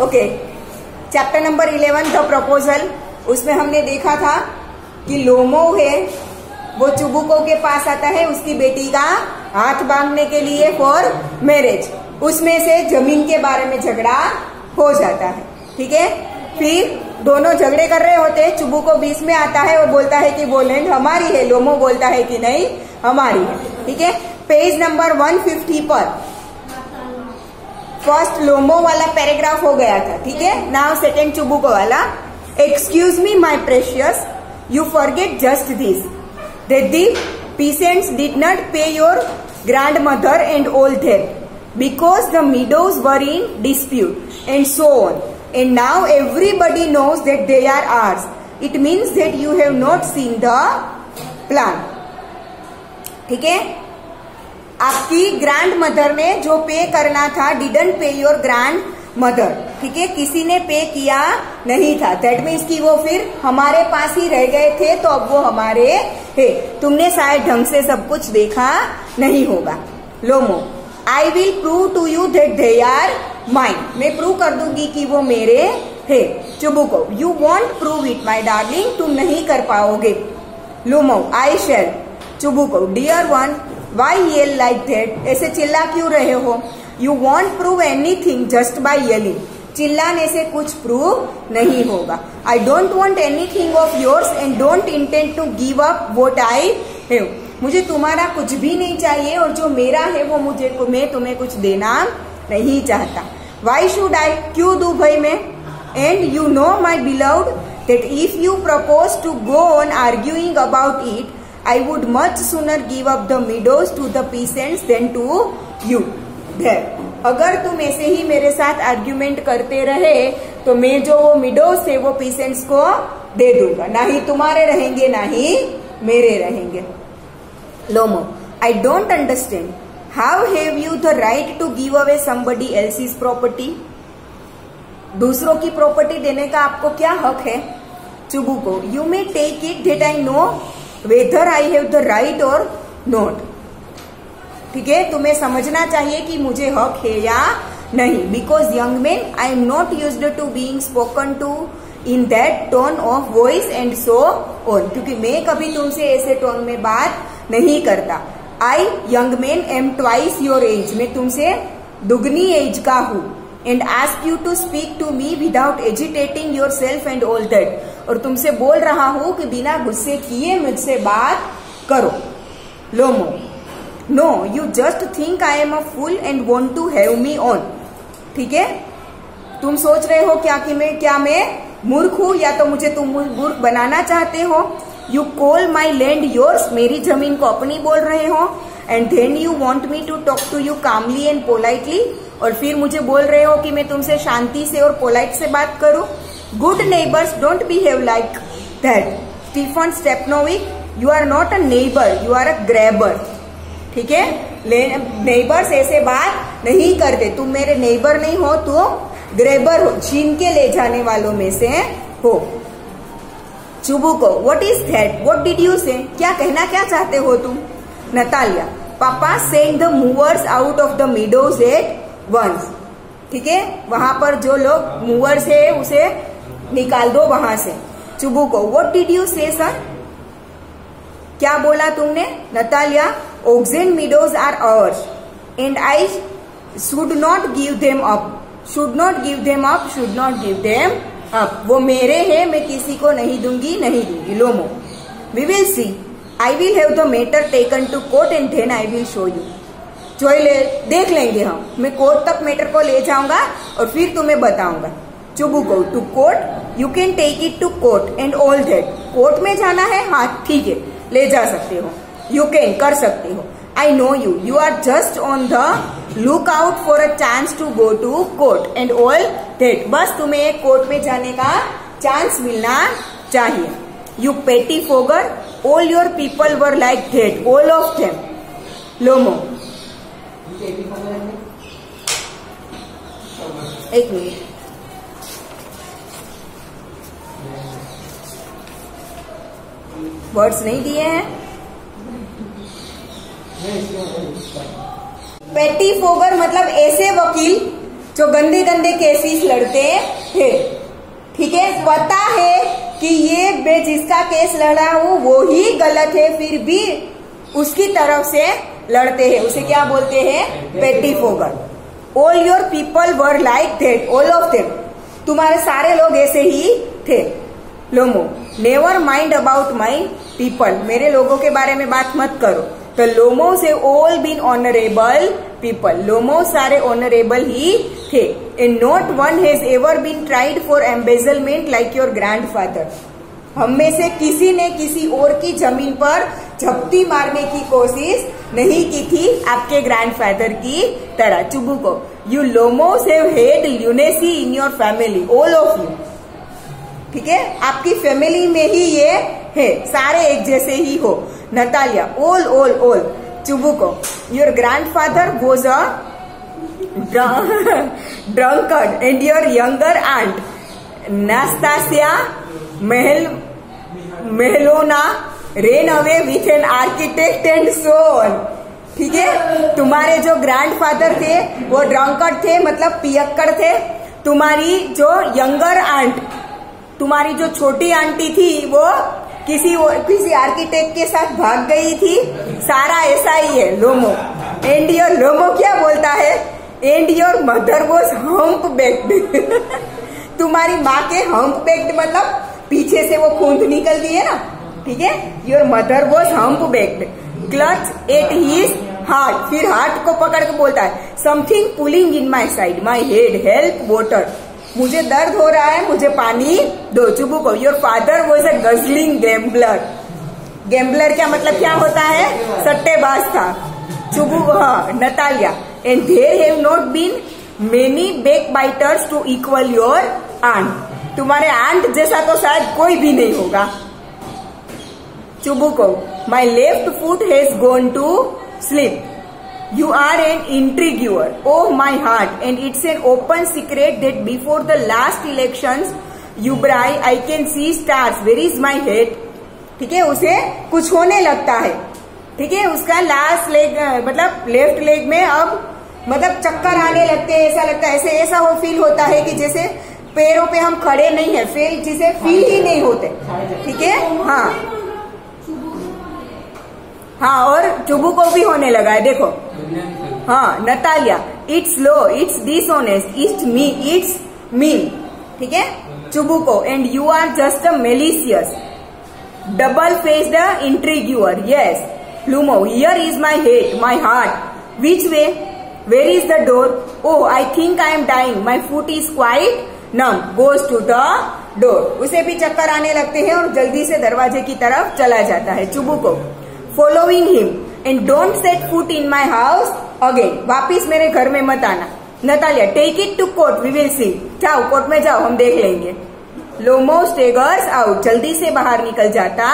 Okay, chapter number 11 the proposal. उसमें हमने देखा था कि लोमो है वो चुबुको के पास आता है उसकी बेटी का हाथ बांधने के लिए फॉर मैरिज। उसमें से जमीन के बारे में झगड़ा हो जाता है, ठीक है। फिर दोनों झगड़े कर रहे होते हैं, चुबुको बीच में आता है और बोलता है कि वो लैंड हमारी है। लोमो बोलता है कि नहीं हमारी है, ठीक है। पेज नंबर 150 पर फर्स्ट लोमो वाला पैराग्राफ हो गया था, ठीक है। नाउ सेकंड चुबुको वाला। Excuse me my precious, you forget just this that the peasants did not pay your grandmother and all that because the meadows were in dispute and so on, and now everybody knows that they are ours. It means that you have not seen the plan. ठीक है, आपकी grand mother ने जो पे करना था didn't पे your grand mother, ठीक है, किसी ने पे किया नहीं था। दैट मीन्स कि वो फिर हमारे पास ही रह गए थे तो अब वो हमारे है। तुमने शायद ढंग से सब कुछ देखा नहीं होगा। Lomov, I will prove to you that they are mine, मैं प्रूव कर दूंगी कि वो मेरे है। Chubukov, you won't prove it my darling, तुम नहीं कर पाओगे। Lomov, I shall. Chubukov, dear one, why yell like that, ऐसे चिल्ला क्यों रहे हो। You won't prove anything just by yelling, चिल्लाने से कुछ प्रूव नहीं होगा। I don't want anything of yours and don't intend to give up what I have, मुझे तुम्हारा कुछ भी नहीं चाहिए और जो मेरा है वो मैं तुम्हें कुछ देना नहीं चाहता। वाई शुड आई, क्यों दूं भाई मैं। And you know my beloved that if you propose to go on arguing about it, I would much sooner give up the meadows to the peasants than to you. There. अगर तुम ऐसे ही मेरे साथ argument करते रहे तो मैं जो वो मीडोज थे वो पीसेंट्स को दे दूंगा, ना ही तुम्हारे रहेंगे ना ही मेरे रहेंगे। लोमो, I don't understand. How have you the right to give away somebody else's property? दूसरों की प्रॉपर्टी देने का आपको क्या हक है। चुबुको, you may take it that I know whether I have the right or not. ठीक है, तुम्हें समझना चाहिए कि मुझे हक है या नहीं। Because young man, I am not used to being spoken to in that tone of voice and so on, क्योंकि मैं कभी तुमसे ऐसे टोन में बात नहीं करता। I young man am twice your age, मैं तुमसे दुगनी एज का हूँ। And ask you to speak to me without agitating your self and all that, और तुमसे बोल रहा हूं कि बिना गुस्से किए मुझसे बात करो। Lomov, no, you just think I am a fool and want to have me on, ठीक है, तुम सोच रहे हो क्या मैं मूर्ख हूं या तो मुझे तुम मूर्ख बनाना चाहते हो। You call my land yours, मेरी जमीन को अपनी बोल रहे हो। And then you want me to talk to you calmly and politely, और फिर मुझे बोल रहे हो कि मैं तुमसे शांति से और पोलाइट से बात करूं। Good neighbors don't behave like that. Stephen Stepnovic, you are not a neighbor, you are a grabber. ठीक है, नेबर्स ऐसे बात नहीं करते। तुम मेरे नेबर नहीं हो, तुम ग्रेबर हो, छीन के ले जाने वालों में से हो। चुबुको, what is that? What did you say? क्या कहना क्या चाहते हो तुम। नतालिया, पापा sent the movers out of the meadows at once. ठीक है, वहां पर जो लोग मूवर्स है उसे निकाल दो वहां से। Chubukov, what did you say sir, क्या बोला तुमने। Natalia, Oxen meadows are ours and I should not give them up, should not give them up, should not give them up, वो मेरे हैं, मैं किसी को नहीं दूंगी। Lomov, we will see, I will have the matter taken to court and then I will show you, देख लेंगे हम, मैं कोर्ट तक मैटर को ले जाऊंगा और फिर तुम्हें बताऊंगा। Chubukov, to court, you can take it to court and all that, court में जाना है, हाँ ठीक है ले जा सकते हो, यू कैन कर सकते हो। I know you, you are just on the look out for a chance to go to court and all that, बस तुम्हें एक कोर्ट में जाने का चांस मिलना चाहिए। You pettifogger, all your people were like that, all of them. Lomov, एक minute, words नहीं दिए हैं। पेटी फोगर मतलब ऐसे वकील जो गंदे गंदे केसेस लड़ते हैं, ठीक है, पता है कि ये मैं जिसका केस लड़ा हूं वो ही गलत है, फिर भी उसकी तरफ से लड़ते हैं, उसे क्या बोलते हैं? Pettifogger. All your people were like that, all of them, तुम्हारे सारे लोग ऐसे ही थे। Lomov, never mind about my people, मेरे लोगों के बारे में बात मत करो। तो लोमो से all been honourable people, Lomov सारे ऑनरेबल ही थे। And not one has ever been tried for embezzlement like your grandfather, हम में से किसी ने किसी और की जमीन पर झपटी मारने की कोशिश नहीं की थी आपके ग्रैंडफादर की तरह। Chubukov, you Lomovs have had lunacy in your family, all of you, ठीक है, आपकी फैमिली में ही ये है, सारे एक जैसे ही हो। Natalia, all all all. चुबुको, your grandfather was a drunkard and your younger aunt Nastasia Mehlona ran away with an architect and so on, ठीक है, तुम्हारे जो ग्रैंडफादर थे वो ड्रंकर्ड थे, मतलब पियक्कड़ थे। तुम्हारी जो यंगर आंट, तुम्हारी जो छोटी आंटी थी वो किसी आर्किटेक्ट के साथ भाग गई थी, सारा ऐसा ही है। लोमो, एंड योर, लोमो क्या बोलता है? And your mother was hump baked तुम्हारी माँ के हम्प बेक्ड मतलब पीछे से वो खूंद निकलती है ना, ठीक है। Your mother was humpbacked, clutch at his heart, फिर हार्ट को पकड़ के बोलता है something pulling in my side my head, help water, मुझे दर्द हो रहा है, मुझे पानी दो। Chubukov, your father was a guzzling gambler, gambler क्या मतलब क्या होता है? सट्टेबाज था। चुबुको, हाँ। Natalia, and there have not been many backbiters to equal your aunt, तुम्हारे आंट जैसा तो शायद कोई भी नहीं होगा। Chubukov, my left foot has gone to sleep, you are an intriguer, oh my heart, and it's an open secret that before the last elections Ubrai I can see stars, where is my head, ठीक है, उसे कुछ होने लगता है, ठीक है, उसका लास्ट लेग मतलब लेफ्ट लेग में अब मतलब चक्कर आने लगते हैं, ऐसा लगता है, ऐसा वो फील होता है कि जैसे पैरों पे हम खड़े नहीं है, फील जिसे फील ही नहीं होते, ठीक है, हाँ हाँ। और चुबू को भी होने लगा है, देखो, हाँ। Natalia, it's low, it's dishonest, it's mean, ठीक है, Chubukov, and you are just a malicious double faced intriguer, yes. Lomov, here is my head, my heart, which way, where is the door, oh I think I am dying, my foot is quite numb, goes to the door, उसे भी चक्कर आने लगते हैं और जल्दी से दरवाजे की तरफ चला जाता है। Chubukov, following him, and don't set foot in my house again, वापिस मेरे घर में मत आना। Natalia, take it to court, we will see, जाओ कोर्ट में जाओ, हम देख लेंगे। लोमो स्टेगर्स आउट, जल्दी से बाहर निकल जाता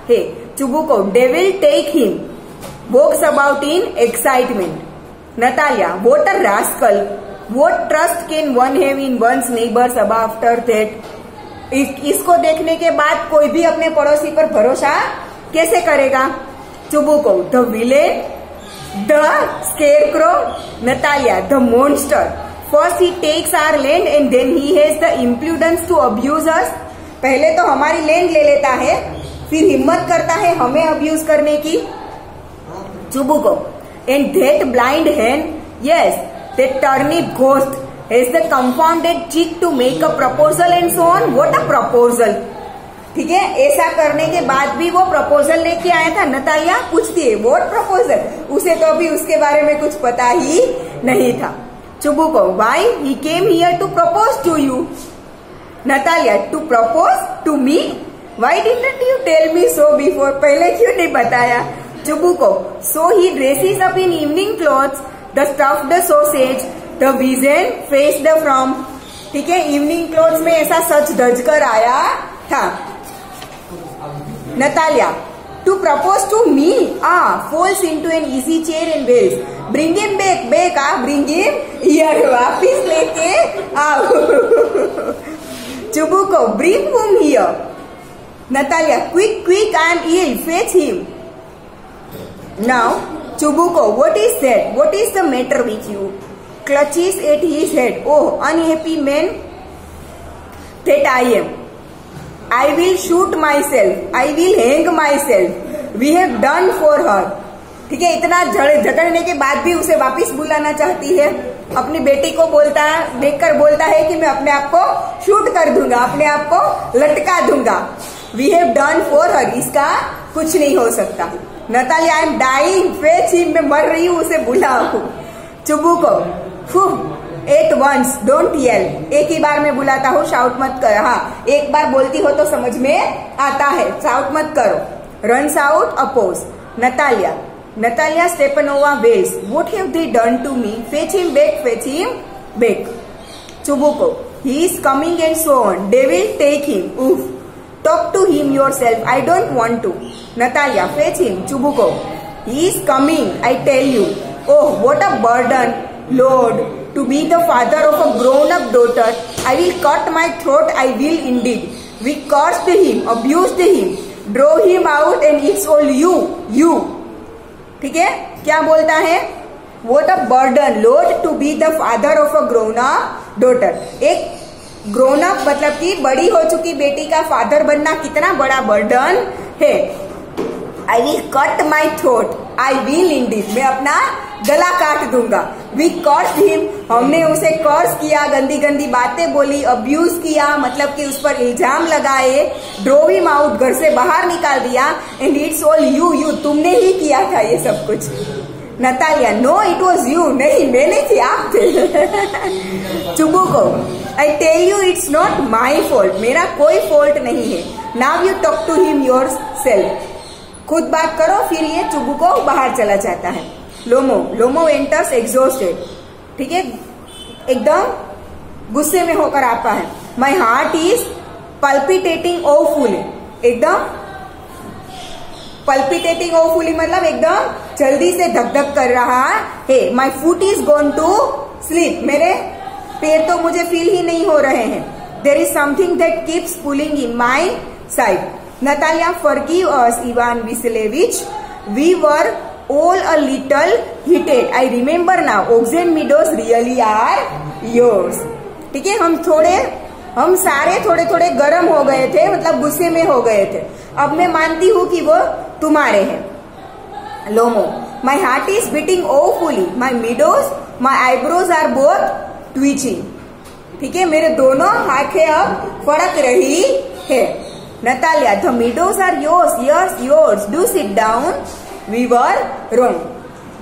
है। Chubukov, devil take him, walks about in excitement. Natalia, what a rascal, what trust can one have in one's neighbours अब आफ्टर दैट, इसको देखने के बाद कोई भी अपने पड़ोसी पर भरोसा कैसे करेगा। Chubukov, the villain, the scarecrow. Natalia, the monster, first he takes our land and then he has the imprudence to abuse us, पहले तो हमारी लैंड ले लेता है, फिर हिम्मत करता है हमें अब्यूज करने की। Chubukov, and that blind hand, yes, that turnip ghost has the confounded cheek to make a proposal and so on, what a proposal, ठीक है, ऐसा करने के बाद भी वो प्रपोजल लेके आया था। नतालिया पूछती है, व्हाट प्रपोजल, उसे तो अभी उसके बारे में कुछ पता ही नहीं था। Chubukov, why he came here to propose to you. Natalia, to propose to me, why didn't you tell me so before, पहले क्यों नहीं बताया। Chubukov, so he dresses up in evening clothes, the stuffed sausage, the vision faced from, ठीक है, evening clothes में ऐसा सच धज कर आया था। Natalia, to propose to me, falls into an easy chair and wails, bring him back, bring him here, वापिस लेके आओ। चुबू को, bring whom here। Natalia, quick, I am ill, fetch him। Now, चुबू को, what is that, what is the matter with you। clutches at his head. Oh, unhappy man that I am. I will shoot myself. I will hang myself. We have done for her. ठीक है, इतना झगड़ने के बाद भी उसे वापस बुलाना चाहती है। अपनी बेटी को बोलता है, देखकर बोलता है कि मैं अपने आप को शूट कर दूंगा, अपने आप को लटका दूंगा। We have done for her, इसका कुछ नहीं हो सकता। Natalia, I am dying, fetch him, मैं मर रही हूँ, उसे बुलाओ। Chubukov, at once, don't yell, एक ही बार में बुलाता हूँ, शाउट मत कर। हाँ, एक बार बोलती हो तो समझ में आता है, शाउट मत करो। Runs out, a pause. Natalia Stepanova wails. What have they done to me? Fetch him back, fetch him back. Chubuko, he is coming and so on. They will take him. Oof. Talk to him yourself. I don't want to. Natalia, fetch him. Chubuko, he is coming, I tell you. Oh, what a burden, Lord, to be the father of a grown-up daughter. I will cut my throat, I will indeed. We cursed him, abused him, drove him out, and it's all you. ठीक है, क्या बोलता है? What a burden, Lord, to be the father of a grown-up daughter. एक grown up मतलब कि बड़ी हो चुकी बेटी का फादर बनना कितना बड़ा बर्डन है। I will cut my throat, I will indeed, मैं अपना गला काट दूंगा। We cursed him, हमने उसे कर्स किया, गंदी गंदी बातें बोली, अब्यूज किया, मतलब कि उस पर इल्जाम लगाए, drove him out, घर से बाहर निकाल दिया, and it's all you, तुमने ही किया था ये सब कुछ। Natalia, no it was you, नहीं मैं नहीं थी, आप थे। चुबुको, I tell you it's not my fault, मेरा कोई फॉल्ट नहीं है। Now you talk to him yourself, खुद बात करो। फिर ये चुबुको बाहर चला जाता है। लोमो एंटर्स एग्जॉस्टेड, ठीक है, एकदम गुस्से में होकर आता है। माई हार्ट इज पल्पिटेटिंग ओफुली, एकदम पल्पिटेटिंग ओफुली मतलब एकदम जल्दी से धक धक कर रहा है। My foot is gone to sleep, मेरे पैर तो मुझे फील ही नहीं हो रहे हैं। There is something that keeps pulling in my side. Natalia, forgive us, Ivan Vasilevich. We were all a little heated. I remember now. Oxen meadows really are yours. ठीक है, हम सारे थोड़े गर्म हो गए थे, मतलब गुस्से में हो गए थे। अब मैं मानती हूँ कि वो तुम्हारे हैं। लोमो, my heart is beating awfully. My meadows, my eyebrows are both twitching. ठीक है, मेरे दोनों आंखें अब फड़क रही है। Natalia, the meadows are yours, yes, yours. Do sit down. We were wrong.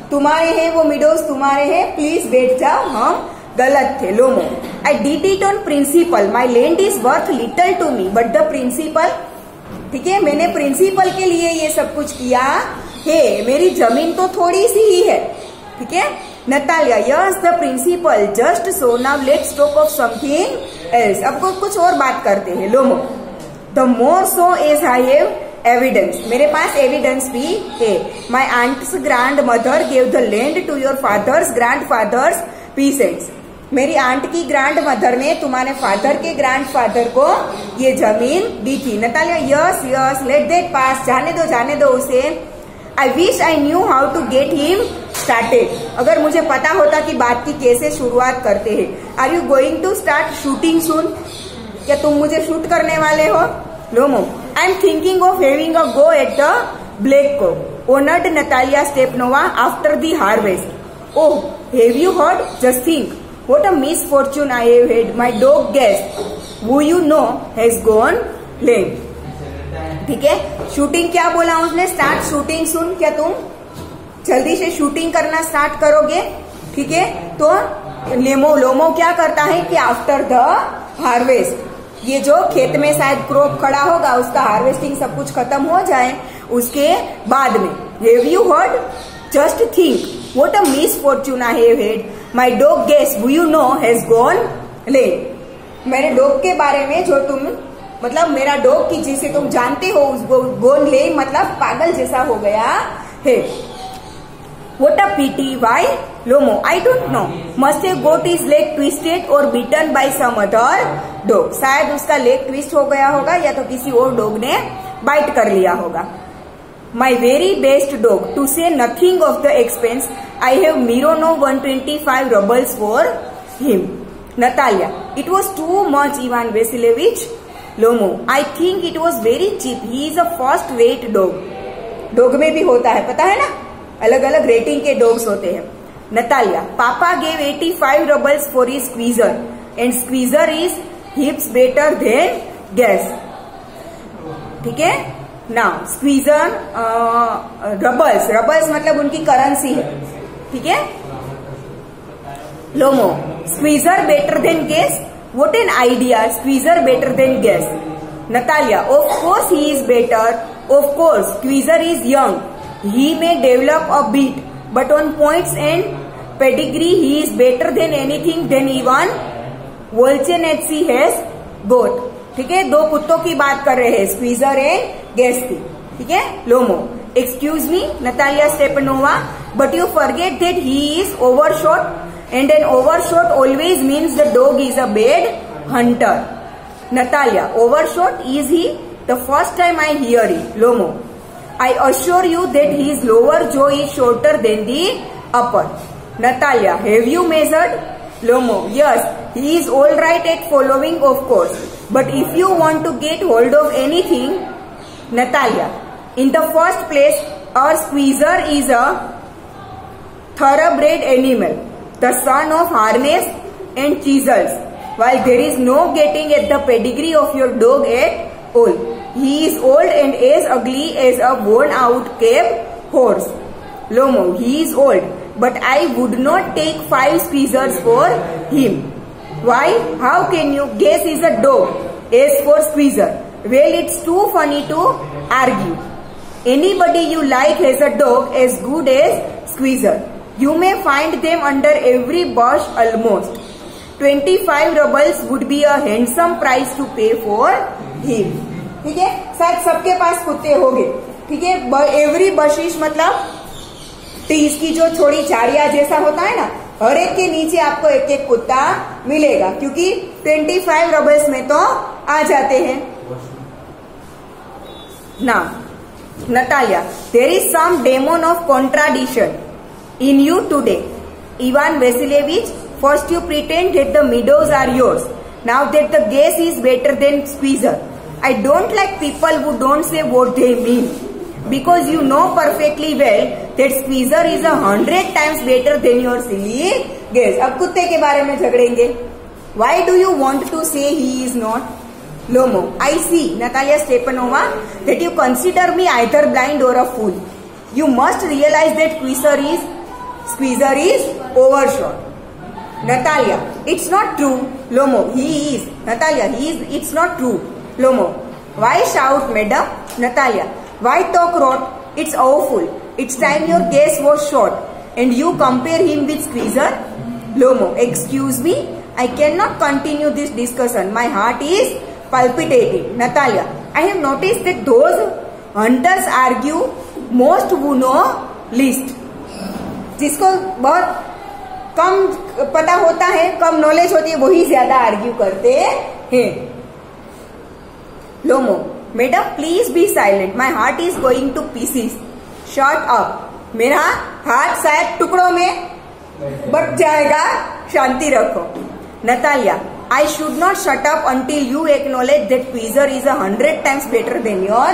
तुम्हारे हैं वो meadows, तुम्हारे हैं, प्लीज बैठ जाओ, हम गलत थे। लोमो, I did it on principle. My land is worth little to me, but the principle, ठीक है, मैंने प्रिंसिपल के लिए ये सब कुछ किया है, मेरी जमीन तो थोड़ी सी ही है। ठीक है, Natalia, yes the principal, just so, now let's talk of something else. अब कुछ और बात करते हैं। Lomov, the more so as I have evidence, मेरे पास एविडेंस भी है। My aunt's grandmother gave the land to your father's grandfather's peasants, मेरी आंट की ग्रैंड मदर ने तुम्हारे फादर के ग्रैंड फादर को ये जमीन दी थी। Natalia, yes yes, let that pass, जाने दो उसे। I wish I knew how to get him started, अगर मुझे पता होता कि बात की कैसे शुरुआत करते हैं। Are you going to start shooting soon, क्या तुम मुझे शूट करने वाले हो? Lomov, I am thinking of having a go at the black cock, honoured Natalia Stepanovna after the harvest. Oh, have you heard? Just think, what a misfortune I have had. My dog guest, who you know, has gone lame. ठीक है, shooting क्या बोला उसने? Start shooting सुन, क्या तुम जल्दी से shooting करना स्टार्ट करोगे? ठीक है, तो लोमो क्या करता है कि आफ्टर द हार्वेस्ट, ये जो खेत में शायद क्रॉप खड़ा होगा उसका हार्वेस्टिंग सब कुछ खत्म हो जाए उसके बाद में, have you heard? Just think, what a misfortune I have had. My dog guest, who you know, has gone lame. मेरे डॉग के बारे में जो तुम, मतलब मेरा डॉग की जिसे तुम जानते हो, उसको gone lame मतलब पागल जैसा हो गया है। What a pity, why? Lomo, I don't know. Must have got his leg twisted or bitten by some other dog. शायद उसका लेग ट्विस्ट हो गया होगा या तो किसी और डॉग ने बाइट कर लिया होगा। My very best dog, to say nothing of the expense, I have Mironov 125 rubles for him. Natalia, it was too much, Ivan Vasilievich. Lomo, I think it was very cheap. He is a first rate dog. Dog में भी होता है, पता है ना, अलग अलग rating के डॉग्स होते हैं. Natalia, Papa gave 85 rubles for his squeezer and squeezer is heaps better than gas. ठीक है. नाउ स्क्वीजर रबल्स मतलब उनकी करेंसी है. ठीक है. Lomov, Squeezer better than Guess. What an idea. Squeezer better than Guess. Natalia, of course he is better. Of course Squeezer is young. He may develop a bit but on points and pedigree he is better than anything than even Volchanetsky has got. ठीक है. दो कुत्तों की बात कर रहे हैं, squeezer and gas की. ठीक है. Lomov, excuse me Natalia Stepanovna, but you forget that he is overshot and an overshot always means the dog is a bad hunter. Natalia, overshot is he. The first time I hear it. Lomov, I assure you that his lower jaw is shorter than the upper. Natalia, have you measured? Lomo, yes, he is all right at following, of course. But if you want to get hold of anything, Natalia, in the first place, our squeezer is a thoroughbred animal, the son of harness and chisels. While there is no getting at the pedigree of your dog at all. He is old and as ugly as a worn-out cab horse. Lomo, he is old. But I would not take 5 squeezers for him. Why? How can you guess he's a dog? As for squeezer, well, it's too funny to argue. Anybody you like has a dog as good as squeezer. You may find them under every bush almost. 25 rubles would be a handsome price to pay for him. ठीक है. शायद सबके पास कुत्ते होंगे. ठीक है. Every बशिश मतलब tease की जो छोड़ी झाड़िया जैसा होता है ना, हर एक के नीचे आपको एक एक कुत्ता मिलेगा, क्योंकि 25 रबल्स में तो आ जाते हैं ना. Natalia, there is some demon of contradiction in you today. Ivan Vasilevich, first you pretend that the meadows are yours, now that the Guess is better than Squeezer. I don't like people who don't say what they mean. Because you know perfectly well that squeezer is 100 times better than your silly guess. अब कुत्ते के बारे में झगड़ेंगे. Why do you want to say he is not? Lomo, I see, Natalia Stepanova, that you consider me either blind or a fool. You must realize that squeezer is overshot. Natalia, it's not true. Lomo, he is. Natalia, it's not true. Lomo, why shout, madam? Natalia, why talk rot? It's awful. It's time your guess was short. And you compare him with squeezer? Lomo, excuse me. I cannot continue this discussion. My heart is palpitating. Natalia, I have noticed that those hunters argue most who know least. जिसको बहुत कम पता होता है, कम knowledge होती है, वही ज्यादा argue करते हैं. Lomo, madam please be silent. My heart is going to pieces. Shut up. मेरा हाथ शायद टुकड़ों में बट जाएगा. शांति रखो. Natalia, I should not shut up until you acknowledge that squeezer is 100 times better than your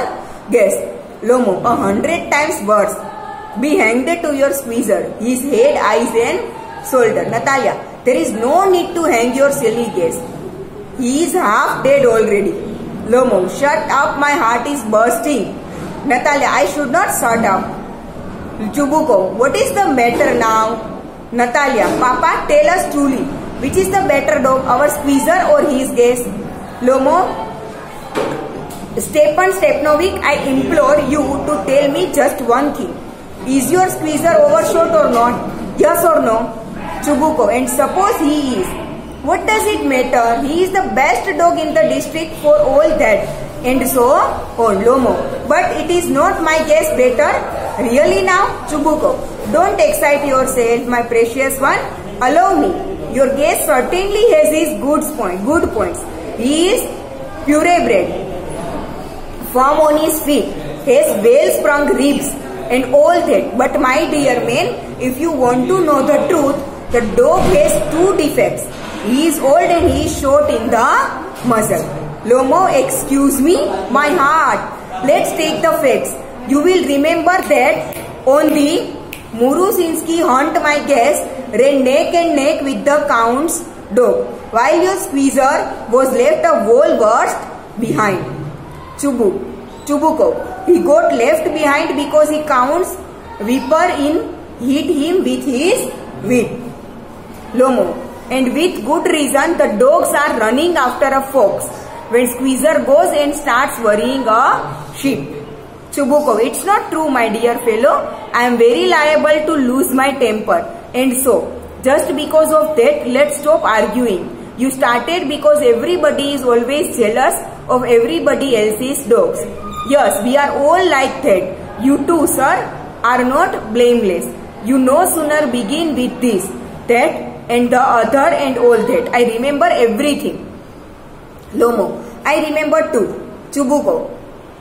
guess. Lomo, 100 times worse. Be hanged to your squeezer, his head, eyes and shoulder. Natalia, there is no need to hang your silly guess. He is half dead already. Lomo, shut up, my heart is bursting. Natalia, I should not shut up. Chubuko, what is the matter now? Natalia, Papa, tell us truly, which is the better dog, our squeezer or his guess? Lomo, Stepan Stepanovic, I implore you to tell me just one thing. Is your squeezer overshot or not? Yes or no? Chubuko, and suppose he is. What does it matter? He is the best dog in the district for all that. And so on. Lomo, but it is not my guess better. Really now? Chubuko, don't excite yourself, my precious one. Allow me. Your guess certainly has his good points. He is purebred, firm on his feet, has well-sprung ribs and all that. But my dear man, if you want to know the truth, the dog has two defects. He is old and he is short in the muzzle. Lomo, excuse me, my heart. Let's take the facts. You will remember that on the Murusinski hunt, my guest ran neck and neck with the Count's dog, while your squeezer was left a whole worst behind. Chubuko, he got left behind because he Count's whipper hit him with his whip. Lomo, and with good reason, the dogs are running after a fox when squeezer goes and starts worrying a sheep. Chubuko, it's not true, my dear fellow. I am very liable to lose my temper, and so just because of that, let's stop arguing. You started because everybody is always jealous of everybody else's dogs. Yes, we are all like that. You too, sir, are not blameless. You no sooner begin with this, that, and the other, and all that. I remember everything. Lomo, I remember too. Chubuko,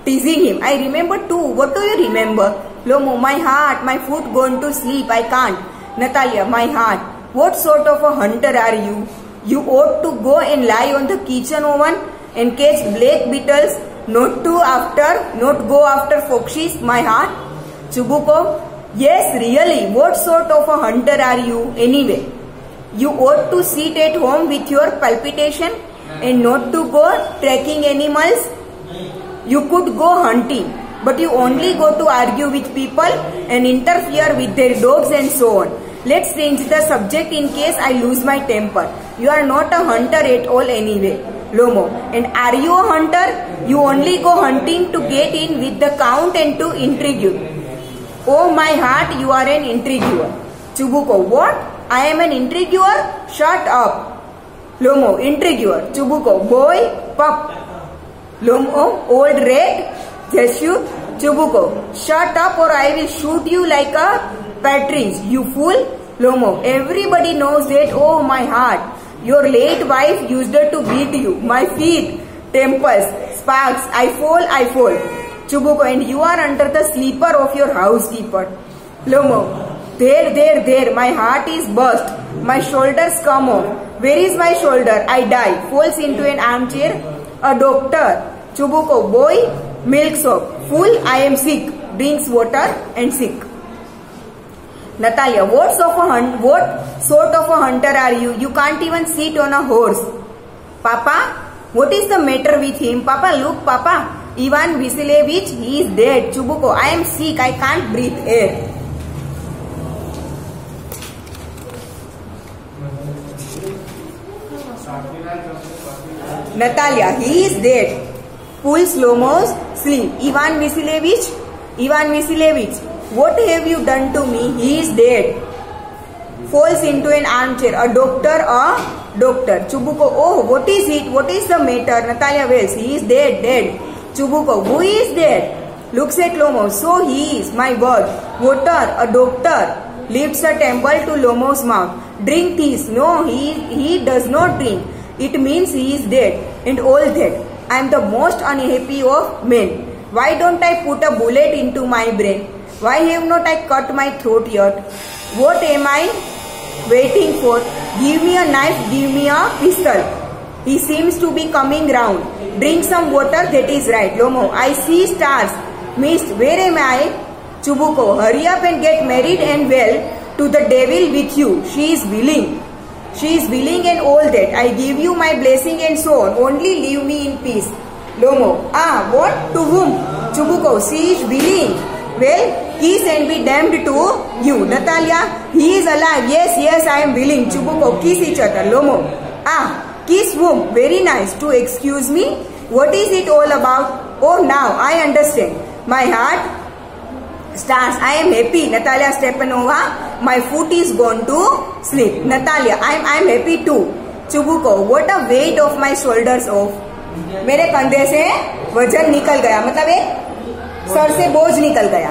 teasing him. I remember too. What do you remember? Lomo, my heart, my foot gone to sleep. I can't. Natalia, my heart. What sort of a hunter are you? You ought to go and lie on the kitchen oven and catch black beetles, not go after foxes, my heart. Chubuko, yes, really, what sort of a hunter are you anyway? You ought to sit at home with your palpitation and not to go tracking animals. You could go hunting, but you only go to argue with people and interfere with their dogs and so on. Let's change the subject in case I lose my temper. You are not a hunter at all anyway. Lomo, and are you a hunter? You only go hunting to get in with the Count and to intrigue. Oh my heart, you are an intriguer. Chubuko, what? I am an intriguer? Shut up. Lomo, intriguer. Chubuko, boy, pup. Lomo, old rat. Jesu. Chubuko, shut up or I will shoot you like a partridge, you fool. Lomo, everybody knows that. Oh my heart, your late wife used to beat you. My feet, temples, sparks, I fall. Chubuko, and you are under the sleeper of your housekeeper. Lomo, there, my heart is burst. My shoulders come off. Where is my shoulder? I die. Falls into an armchair. A doctor. Chubuko, boy, milk soap. Fool, I am sick. Drinks water and sick. Natalia, what sort of a hunter are you? You can't even sit on a horse. Papa, what is the matter with him? Papa, look, Papa. Ivan Vasilevich, he is dead. Chubuko, I am sick. I can't breathe air. Natalia, he is dead. Pulls Lomo's sleeve. Ivan Vasilevich, what have you done to me? He is dead. Falls into an armchair. A doctor. Chubuko, oh, what is it? What is the matter? Natalia wails, he is dead. Chubuko, who is dead? Looks at Lomo. So he is, my word. Water, a doctor. Lifts a temple to Lomo's mouth. Drink this. No, he does not drink. It means he is dead. And all that. I am the most unhappy of men. Why don't I put a bullet into my brain? Why have not I cut my throat yet? What am I waiting for? Give me a knife, give me a pistol. He seems to be coming round. Drink some water, that is right. Lomo, I see stars. Mist, where am I? Chubuko, hurry up and get married and well to the devil with you. She is willing. And all that. I give you my blessing and so on. Only leave me in peace. Lomo, what? To whom? Chubuko, she is willing. Well, kiss and be damned to you. Natalia, he is alive. Yes, I am willing. Chubuko, kiss each other. Lomo, kiss whom? Very nice. To excuse me? What is it all about? Oh, now I understand. My heart stars. I am happy. Natalia Stepanova, my foot is gone to sleep. Natalia, I am happy too. Chubuko, what a weight of my shoulders off. मेरे कंधे से वजन निकल गया, मतलब एक sir से बोझ निकल गया.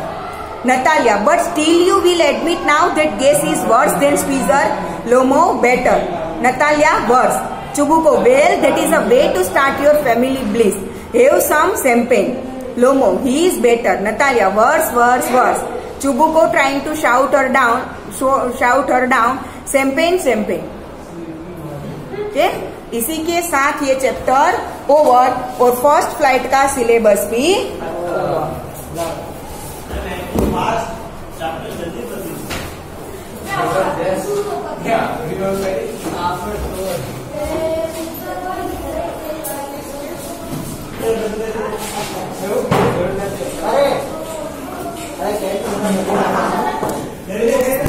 Natalia, but still you will admit now that guess is worse than squeezer. Lomo, better. Natalia, worse. Chubuko, well, that is a way to start your family bliss. Have some champagne. Lomo, he is better. Natalia, worse. Chubuko trying to shout her down, shout her down, champagne, champagne. Okay? इसी के साथ ये chapter over और first flight का syllabus भी अरे